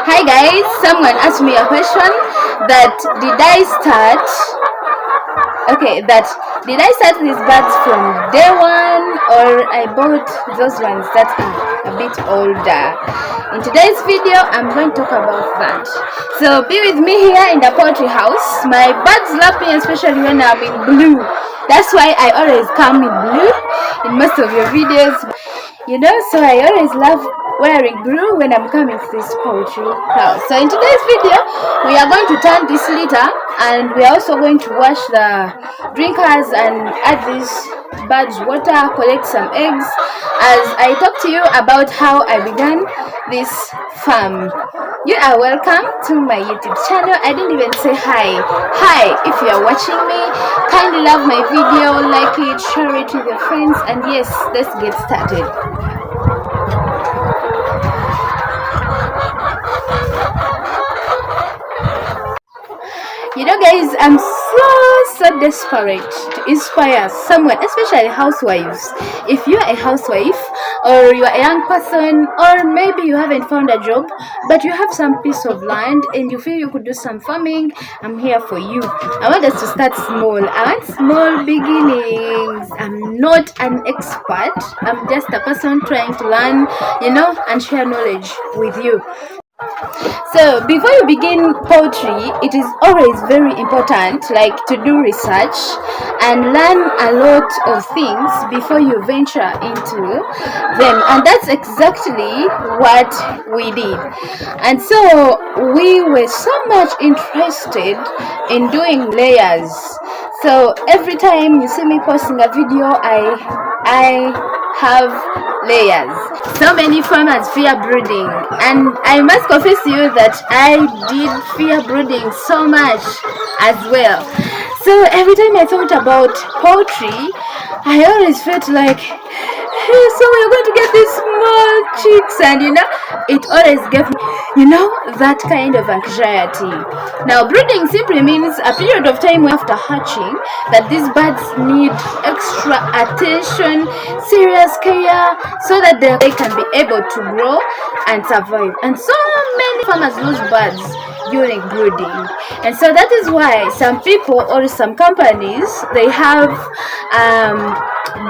Hi guys, someone asked me a question that did I start these birds from day one, or I bought those ones that are a bit older. In today's video I'm going to talk about that, so be with me here in the poultry house. My birds love me, especially when I'm in blue. That's why I always come in blue in most of your videos, so I always love wearing blue when I'm coming to this poultry house. So in today's video we are going to turn this litter, and we are also going to wash the drinkers and add these birds water, collect some eggs, as I talk to you about how I began this farm. You are welcome to my YouTube channel. I didn't even say hi. If you are watching me, kindly love my video, like it, share it with your friends, and yes, let's get started. Guys, I'm so desperate to inspire someone, especially housewives. If you're a housewife, or you're a young person, or maybe you haven't found a job but you have some piece of land and you feel you could do some farming, I'm here for you. I want us to start small. I want small beginnings. I'm not an expert, I'm just a person trying to learn, and share knowledge with you. So before you begin poultry, it is always very important to do research and learn a lot of things before you venture into them, and that's exactly what we did. And so we were so much interested in doing layers. So every time you see me posting a video, I have layers. So many farmers fear brooding, and I must confess to you that I did fear brooding so much as well. So every time I thought about poultry, I always felt like, hey, so we're going to get these small chicks, and it always gave me that kind of anxiety. Now brooding simply means a period of time after hatching that these birds need extra attention, serious care, so that they can be able to grow and survive. And so many farmers lose birds during brooding, and so that is why some people or some companies, they have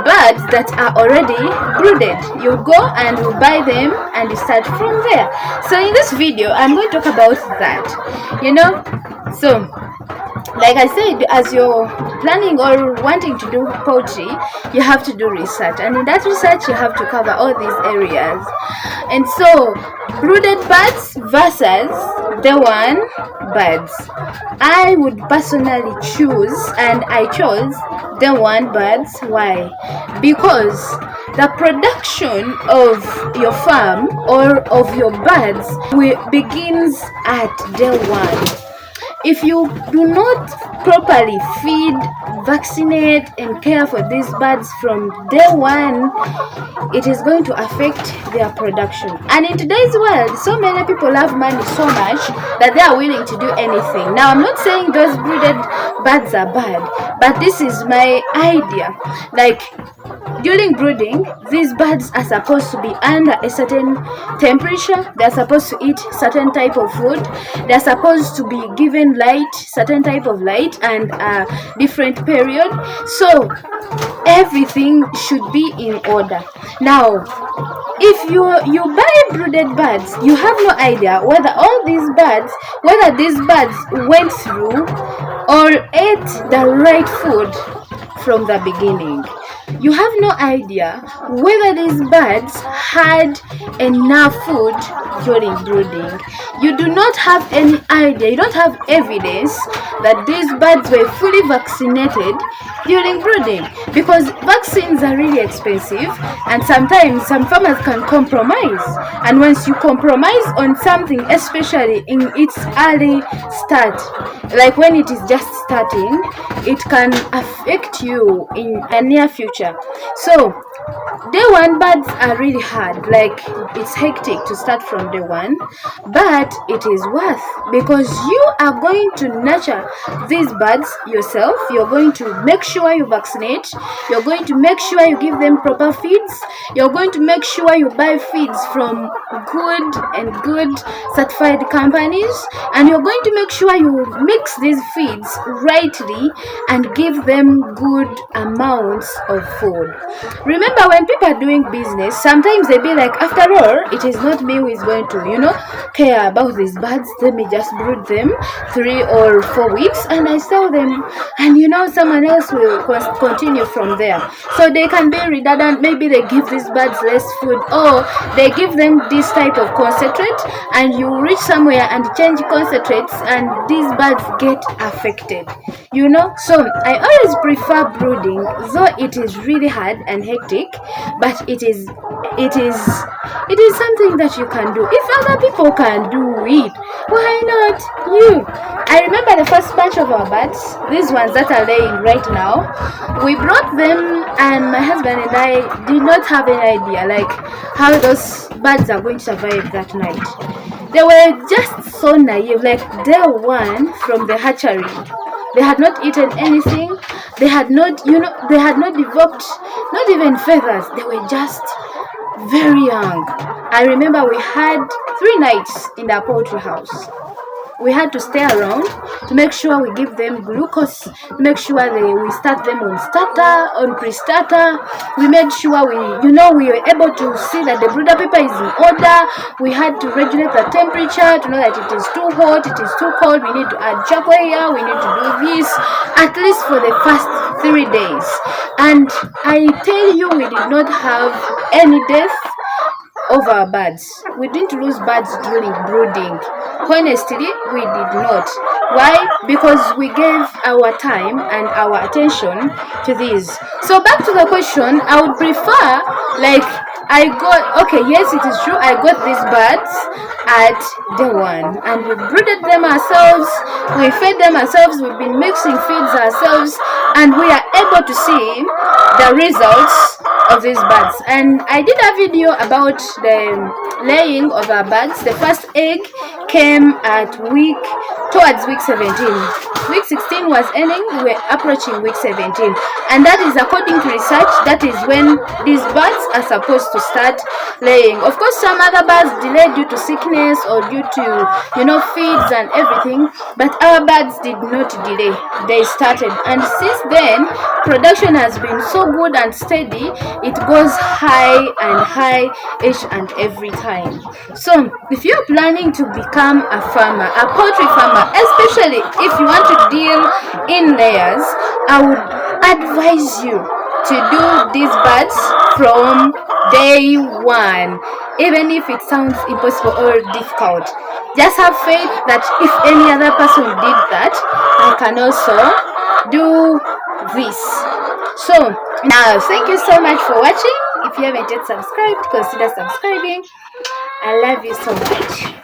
birds that are already brooded. You go and you buy them and you start from there. So in this video I'm going to talk about that. So like I said, as you're planning or wanting to do poultry, you have to do research, and in that research you have to cover all these areas. And so brooded birds versus the one birds, I would personally choose, and I chose the one birds. Why? Because the production of your farm or of your birds begins at day one. If you do not properly feed, vaccinate, and care for these birds from day one, it is going to affect their production. And in today's world, so many people have money so much that they are willing to do anything. Now, I'm not saying those brooded birds are bad, but this is my idea. During brooding, these birds are supposed to be under a certain temperature. They're supposed to eat certain type of food. They're supposed to be given light, certain type of light, and a different period. So everything should be in order. Now, if you buy brooded birds, you have no idea whether these birds went through or ate the right food from the beginning. You have no idea whether these birds had enough food during brooding. You do not have any idea, you don't have evidence that these birds were fully vaccinated during brooding, because vaccines are really expensive, and sometimes some farmers can compromise. And once you compromise on something, especially in its early start, like when it is just starting, it can affect you in a near future. So day one birds are really hard, like it's hectic to start from day one, but it is worth, because you are going to nurture these birds yourself. You're going to make sure you vaccinate, you're going to make sure you give them proper feeds, you're going to make sure you buy feeds from good certified companies, and you're going to make sure you mix these feeds rightly and give them good amounts of food. Remember, when people are doing business, sometimes they be like, after all, it is not me who is going to, care about these birds. Let me just brood them 3 or 4 weeks and I sell them, and someone else will continue from there. So they can be redundant. Maybe they give these birds less food, or they give them this type of concentrate, and you reach somewhere and change concentrates and these birds get affected. So I always prefer brooding, though it is really hard and hectic, but it is something that you can do. If other people can do it, why not you? I remember the first batch of our birds, these ones that are laying right now. We brought them, and my husband and I did not have any idea like how those birds are going to survive that night. They were just so naive, like day one from the hatchery. They had not eaten anything. They had not developed, not even feathers. They were just very young. I remember we had 3 nights in the poultry house. We had to stay around to make sure we give them glucose, to make sure we start them on starter, on pre-starter. We made sure we were able to see that the brooder paper is in order. We had to regulate the temperature to know that it is too hot, it is too cold. We need to add charcoal here, we need to do this, at least for the first 3 days. And I tell you, we did not have any death of our birds. We didn't lose birds during brooding. Honestly, we did not. Why? Because we gave our time and our attention to these. So back to the question, I would prefer, yes, it is true, I got these birds at day one, and we brooded them ourselves, we fed them ourselves, we've been mixing feeds ourselves, and we are able to see the results of these birds. And I did a video about the laying of our birds. The first egg came towards week 17. Week 16 was ending, we were approaching week 17, and that is according to research. That is when these birds are supposed to start laying. Of course, some other birds delayed due to sickness or due to feeds and everything, but our birds did not delay. They started, and since then production has been so good and steady. It goes high and high each and every time. So if you're planning to become a farmer, a poultry farmer, especially if you want to deal in layers, I would advise you to do these birds from day one, even if it sounds impossible or difficult. Just have faith that if any other person did that, I can also do this. So now, thank you so much for watching. If you haven't yet subscribed, consider subscribing. I love you so much.